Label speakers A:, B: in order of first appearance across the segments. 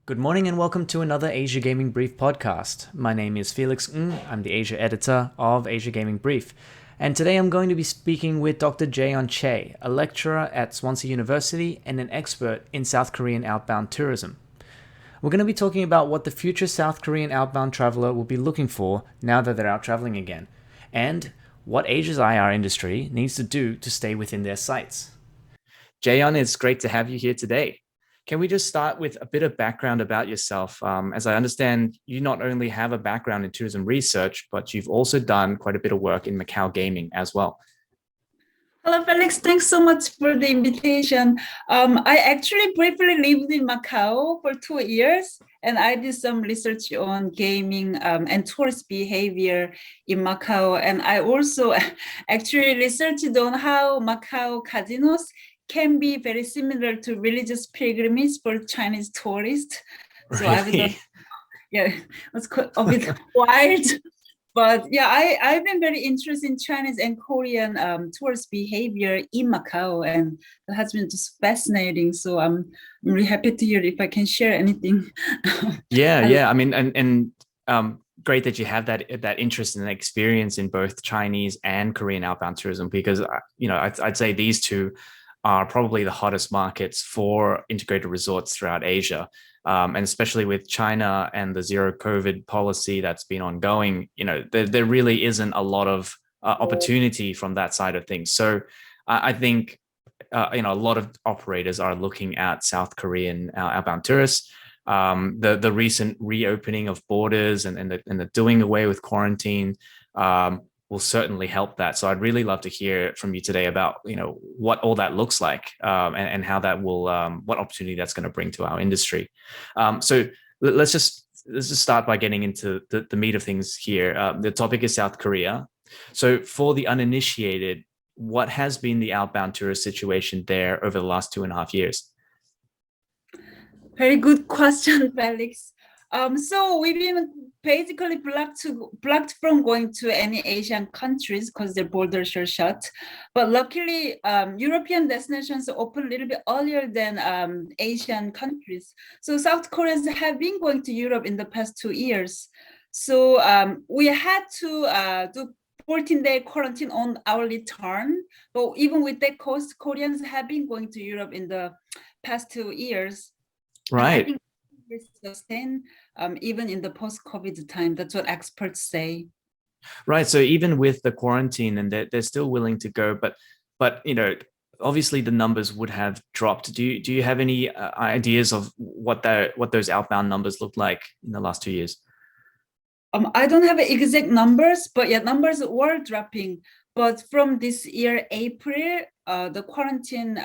A: Good morning and welcome to another Asia Gaming Brief podcast. My name is Felix Ng. I'm the Asia editor of Asia Gaming Brief. And today I'm going to be speaking with Dr. Jaeyeon Choe, a lecturer at Swansea University and an expert in South Korean outbound tourism. We're going to be talking about what the future South Korean outbound traveler will be looking for now that they're out traveling again, and what Asia's IR industry needs to do to stay within their sights. Jaeyeon, it's great to have you here today. Can we just start with a bit of background about yourself? As I understand, you not only have a background in tourism research, but you've also done quite a bit of work in Macau gaming as well.
B: Hello, Felix. Thanks so much for the invitation. I actually briefly lived in Macau for 2 years, and I did some research on gaming and tourist behavior in Macau. And I also actually researched on how Macau casinos can be very similar to religious pilgrimage for Chinese tourists. So I would,
A: Really?
B: yeah, it was quite a bit wild. But yeah, I've been very interested in Chinese and Korean tourist behavior in Macau, and that has been just fascinating. So I'm really happy to hear if I can share anything.
A: Yeah,
B: I,
A: yeah. I mean, and great that you have that interest and experience in both Chinese and Korean outbound tourism, because I'd say these two are probably the hottest markets for integrated resorts throughout Asia. And especially with China and the zero COVID policy that's been ongoing, there really isn't a lot of opportunity from that side of things. So I think a lot of operators are looking at South Korean outbound tourists. The recent reopening of borders and the doing away with quarantine will certainly help that. So I'd really love to hear from you today about what all that looks like, and how that will what opportunity that's going to bring to our industry. So let's just start by getting into the meat of things here. The topic is South Korea. So for the uninitiated, what has been the outbound tourist situation there over the last 2.5 years?
B: Very good question, Felix. So we've been basically blocked from going to any Asian countries because their borders are shut. But luckily, European destinations open a little bit earlier than Asian countries. So South Koreans have been going to Europe in the past 2 years. So we had to do 14-day quarantine on our return. But even with that cost, Koreans have been going to Europe in the past 2 years. And I
A: Right.
B: think it's sustain even in the post-COVID time. That's what experts say.
A: Right. So even with the quarantine, and they're still willing to go, but obviously the numbers would have dropped. Do you have any ideas of what those outbound numbers look like in the last 2 years?
B: I don't have exact numbers, but yeah, numbers were dropping. But from this year, April, the quarantine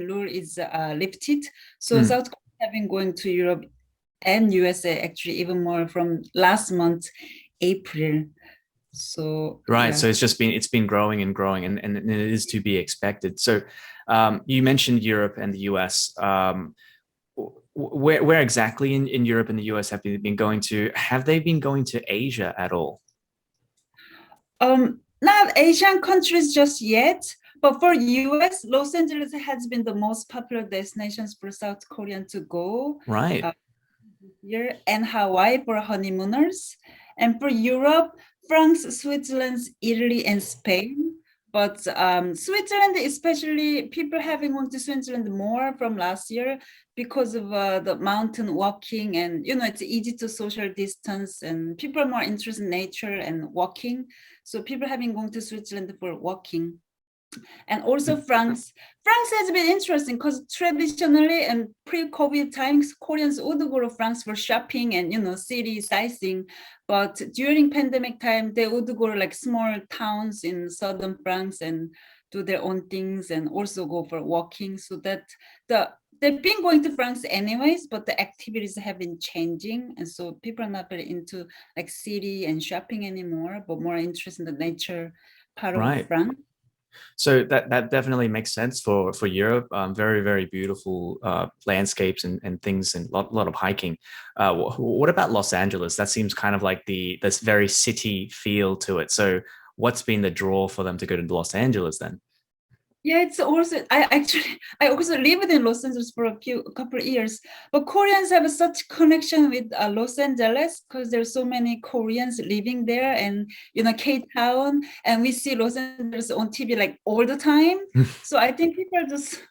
B: rule is lifted. So
A: Mm.
B: South Korea have been going to Europe and USA actually even more from last month, April. So
A: Right.
B: yeah.
A: So it's been growing and growing, and it is to be expected. So you mentioned Europe and the US. Where exactly in Europe and the US have you been going to? Have they been going to Asia at all?
B: Not Asian countries just yet, but for US, Los Angeles has been the most popular destinations for South Korean to go
A: Right.
B: uh, here, and Hawaii for honeymooners. And for Europe, France, Switzerland, Italy, and Spain. But Switzerland, especially people having gone to Switzerland more from last year because of the mountain walking, and it's easy to social distance, and people are more interested in nature and walking. So people having gone to Switzerland for walking. And also France. France has been interesting because traditionally and pre-COVID times, Koreans would go to France for shopping and city sightseeing. But during pandemic time, they would go to like small towns in southern France and do their own things and also go for walking. So that they've been going to France anyways, but the activities have been changing. And so people are not very into like city and shopping anymore, but more interested in the nature part of
A: Right.
B: France.
A: So that definitely makes sense for Europe. Very, very beautiful landscapes and things, and lot of hiking. What about Los Angeles? That seems kind of like this very city feel to it. So what's been the draw for them to go to Los Angeles then?
B: Yeah, it's also I also lived in Los Angeles for a couple of years, but Koreans have such connection with Los Angeles because there's so many Koreans living there, and K-town, and we see Los Angeles on TV like all the time. So I think people just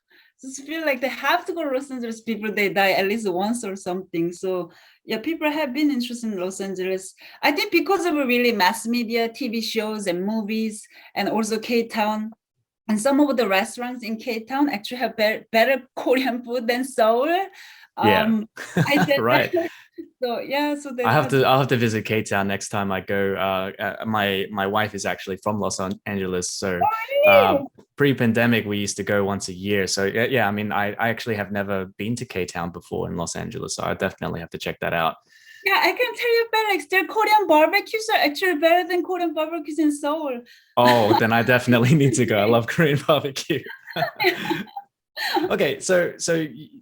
B: feel like they have to go to Los Angeles before they die at least once or something. So yeah, people have been interested in Los Angeles. I think because of really mass media, TV shows and movies, and also K-town. And some of the restaurants in Cape Town actually have better Korean food than Seoul.
A: Yeah,
B: I said
A: right.
B: that. So yeah, so that has been.
A: I'll have to visit Cape Town next time I go. My wife is actually from Los Angeles, so
B: Oh,
A: pre-pandemic we used to go once a year. So yeah, I mean, I actually have never been to Cape Town before in Los Angeles, so I definitely have to check that out.
B: yeah, I can tell you, Felix, their Korean barbecues are actually better than Korean barbecues in Seoul.
A: Oh, then I definitely need to go. I love Korean barbecue. Okay, so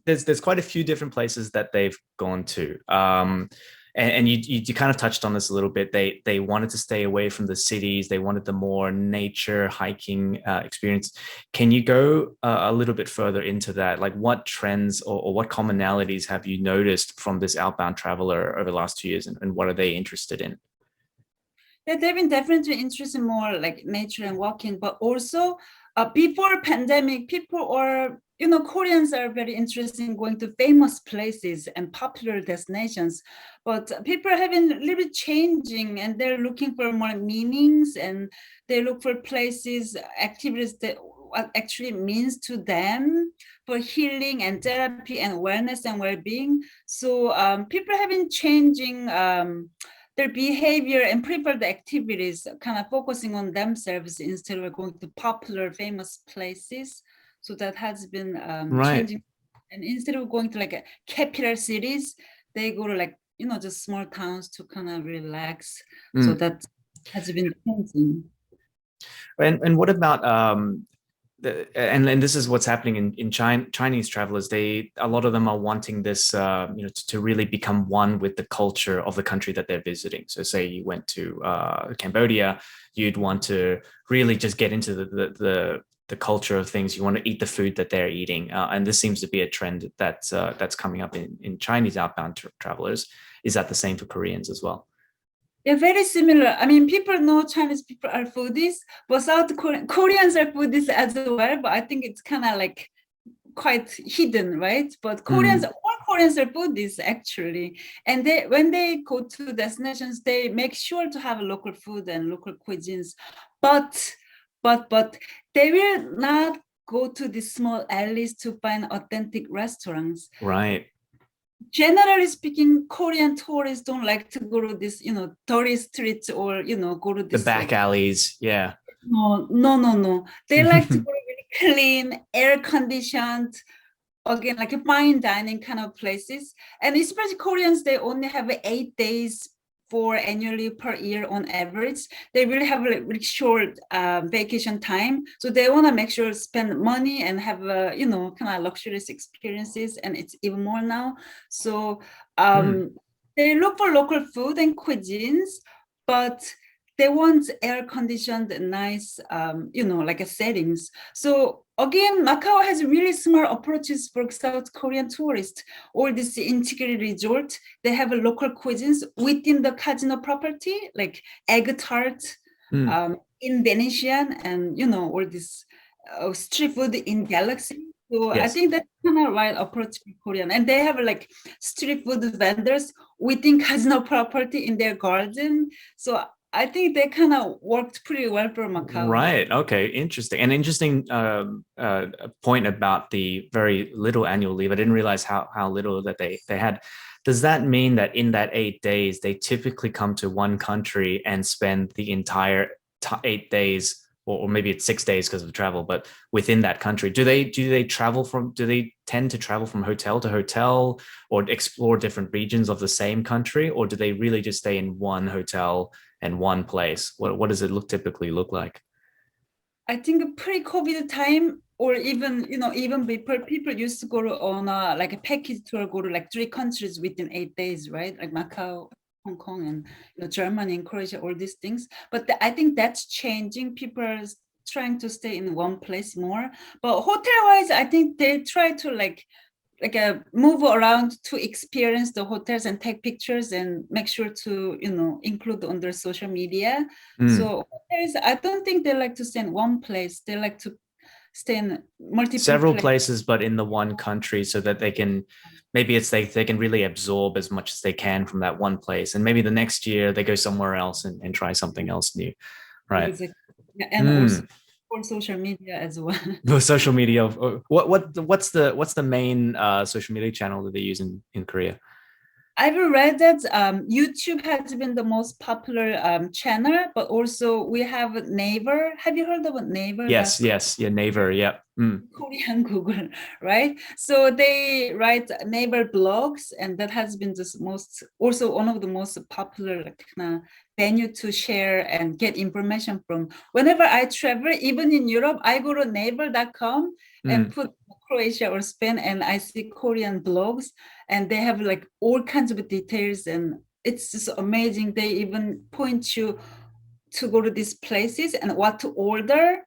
A: there's quite a few different places that they've gone to, and you kind of touched on this a little bit. They wanted to stay away from the cities. They wanted the more nature hiking experience. Can you go a little bit further into that? Like, what trends or what commonalities have you noticed from this outbound traveler over the last 2 years, and what are they interested in?
B: Yeah, they've been definitely interested in more like nature and walking, but also before pandemic, people are, Koreans are very interested in going to famous places and popular destinations, but people have been a little bit changing and they're looking for more meanings and they look for places, activities that what actually means to them for healing and therapy and wellness and well-being. So people have been changing their behavior and prefer the activities, kind of focusing on themselves instead of going to popular, famous places. So that has been
A: Right.
B: changing. And instead of going to like a capital cities, they go to like, just small towns to kind of relax. So
A: Mm.
B: that has been changing.
A: And what about and this is what's happening in Chinese travelers. A lot of them are wanting this, to really become one with the culture of the country that they're visiting. So, say you went to Cambodia, you'd want to really just get into the culture of things. You want to eat the food that they're eating, and this seems to be a trend that's coming up in Chinese outbound travelers. Is that the same for Koreans as well?
B: Yeah, very similar. I mean, people know Chinese people are foodies, but South Koreans are foodies as well. But I think it's kind of like quite hidden, right? But
A: Mm.
B: all Koreans are foodies actually, and they when they go to destinations, they make sure to have local food and local cuisines, but but they will not go to the small alleys to find authentic restaurants.
A: Right.
B: Generally speaking, Korean tourists don't like to go to this, dirty streets or go to
A: The
B: this
A: back
B: like
A: alleys. Yeah.
B: no. They like to go to really clean, air conditioned, again like a fine dining kind of places, and especially Koreans, they only have 8 days for annually per year on average. They really have a really short vacation time, so they want to make sure spend money and have kind of luxurious experiences, and it's even more now. So
A: Hmm.
B: they look for local food and cuisines, but they want air conditioned nice like a settings. So again, Macau has really smart approaches for South Korean tourists. All this integrated resort, they have a local cuisines within the casino property, like egg tart
A: Hmm.
B: in Venetian, and all this street food in Galaxy. So I
A: Yes.
B: think that's kind of right approach for Korean, and they have like street food vendors within casino property in their garden. So I think they kind of worked pretty well for Macau.
A: Right. Okay. Interesting. An interesting point about the very little annual leave. I didn't realize how little that they had. Does that mean that in that 8 days they typically come to one country and spend the entire 8 days, or maybe it's 6 days because of travel, but within that country, do they travel from? Do they tend to travel from hotel to hotel, or explore different regions of the same country, or do they really just stay in one hotel and one place? What does it typically look like?
B: I think pre-COVID time, or even even before, people used to go to on a like a package tour, go to like 3 countries within 8 days, right? Like Macau, Hong Kong, and Germany and Croatia, all these things. But I think that's changing. People are trying to stay in one place more. But hotel-wise, I think they try to move around to experience the hotels and take pictures and make sure to include on their social media. So hotels, I don't think they like to stay in one place. They like to stay in multiple
A: several places, but in the one country, so that they can maybe it's they can really absorb as much as they can from that one place, and maybe the next year they go somewhere else and try something else new, right?
B: Exactly. Yeah, and also for social media as well.
A: The social media. What's the main social media channel that they use in Korea?
B: I've read that YouTube has been the most popular channel, but also we have Naver. Have you heard of Naver?
A: Yes, yeah, Naver, yeah.
B: Korean Google, right? So they write Naver blogs, and that has been also one of the most popular venue to share and get information from. Whenever I travel, even in Europe, I go to naver.com and put Croatia or Spain, and I see Korean blogs, and they have like all kinds of details, and it's just amazing. They even point you to go to these places and what to order.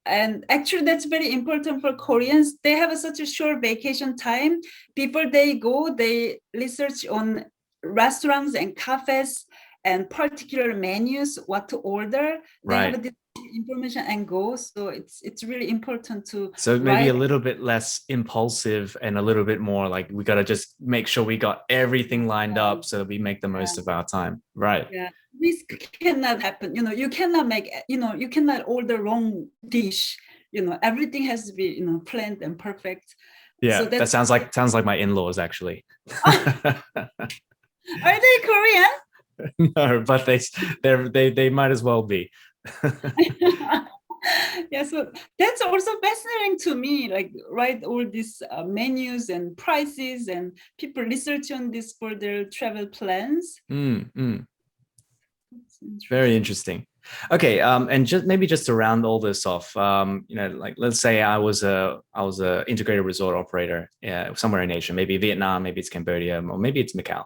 B: And actually, that's very important for Koreans. They have such a short vacation time. Before they go, they research on restaurants and cafes and particular menus, what to order. They have this information and go. So it's really important to.
A: So maybe a little bit less impulsive and a little bit more like we got to just make sure we got everything lined up so that we make the most of our time. Right.
B: Yeah. This cannot happen. You cannot you cannot order wrong dish. Everything has to be, planned and perfect.
A: Yeah, so that sounds like my in-laws actually.
B: Are they Korean?
A: No, but they might as well be.
B: Yeah, so that's also fascinating to me. Like, write all these menus and prices, and people research on this for their travel plans.
A: Very interesting. Okay, and just to round all this off, like let's say I was a integrated resort operator somewhere in Asia, maybe Vietnam, maybe it's Cambodia, or maybe it's Macau.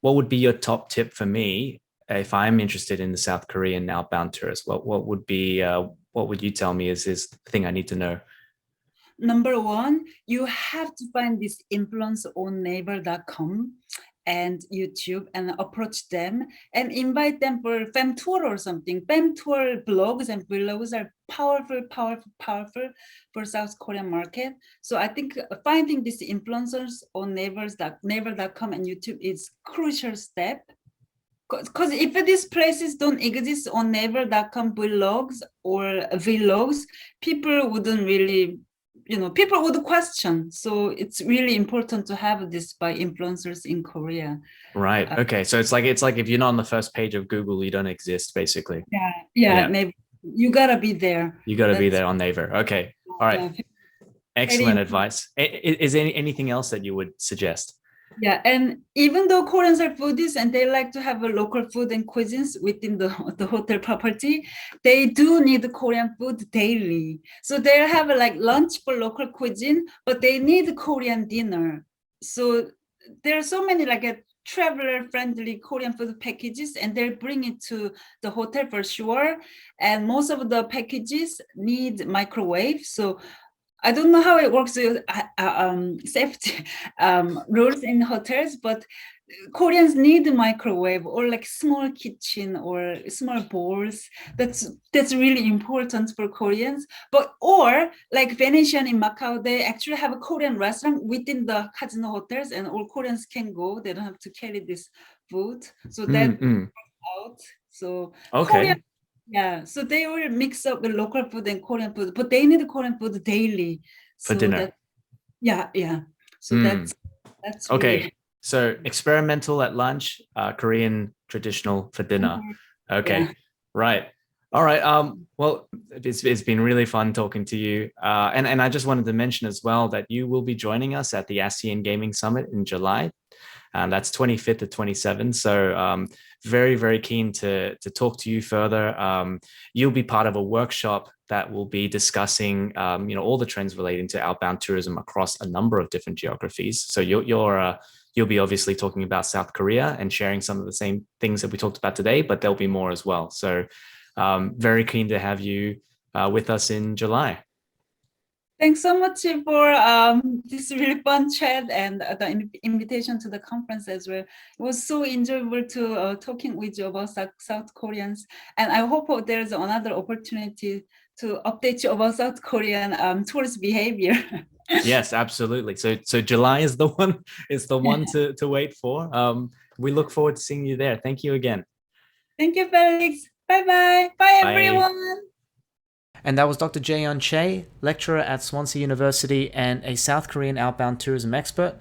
A: What would be your top tip for me if I'm interested in the South Korean outbound tourist? What would you tell me is the thing I need to know?
B: Number one, you have to find this influence on naver.com and YouTube and approach them and invite them for fam tour or something. Fam tour blogs and vlogs are powerful for South Korean market. So I think finding these influencers on naver.com and YouTube is crucial step. Because if these places don't exist on naver.com blogs or vlogs, people wouldn't really, people would question. So it's really important to have this by influencers in Korea.
A: Right. Okay. So it's like if you're not on the first page of Google, you don't exist, basically.
B: Yeah. Naver. You gotta be there.
A: You gotta be there on Naver. Okay. All right. Yeah. Excellent advice. Is there anything else that you would suggest?
B: Yeah, and even though Koreans are foodies and they like to have a local food and cuisines within the hotel property, they do need Korean food daily. So they have lunch for local cuisine, but they need Korean dinner. So there are so many traveler-friendly Korean food packages, and they'll bring it to the hotel for sure. And most of the packages need microwave. So I don't know how it works with safety rules in hotels, but Koreans need a microwave or small kitchen or small bowls. That's really important for Koreans. Or Venetian in Macau, they actually have a Korean restaurant within the casino hotels, and all Koreans can go. They don't have to carry this food. So that works out. So
A: okay.
B: Korean. Yeah, so they will mix up the local food and Korean food, but they need Korean food daily
A: for dinner.
B: So that's
A: okay.
B: Really...
A: So experimental at lunch, Korean traditional for dinner. Okay, yeah. Right. All right. Well, it's been really fun talking to you. And I just wanted to mention as well that you will be joining us at the ASEAN Gaming Summit in July. That's 25th to 27th. So very, very keen to talk to you further. You'll be part of a workshop that will be discussing, all the trends relating to outbound tourism across a number of different geographies. So you'll be obviously talking about South Korea and sharing some of the same things that we talked about today, but there'll be more as well. So very keen to have you with us in July.
B: Thanks so much for this really fun chat and the invitation to the conference as well. It was so enjoyable to talking with you about South Koreans, and I hope there's another opportunity to update you about South Korean tourist behavior.
A: Yes, absolutely. So July is the one to wait for. We look forward to seeing you there. Thank you again.
B: Thank you, Felix. Bye-bye. Bye, everyone.
C: And that was Dr. Jaeyeon Choe, lecturer at Swansea University and a South Korean outbound tourism expert.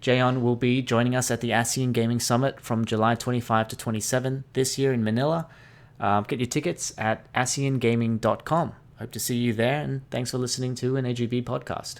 C: Jaeyeon will be joining us at the ASEAN Gaming Summit from July 25 to 27 this year in Manila. Get your tickets at ASEANgaming.com. Hope to see you there, and thanks for listening to an AGB podcast.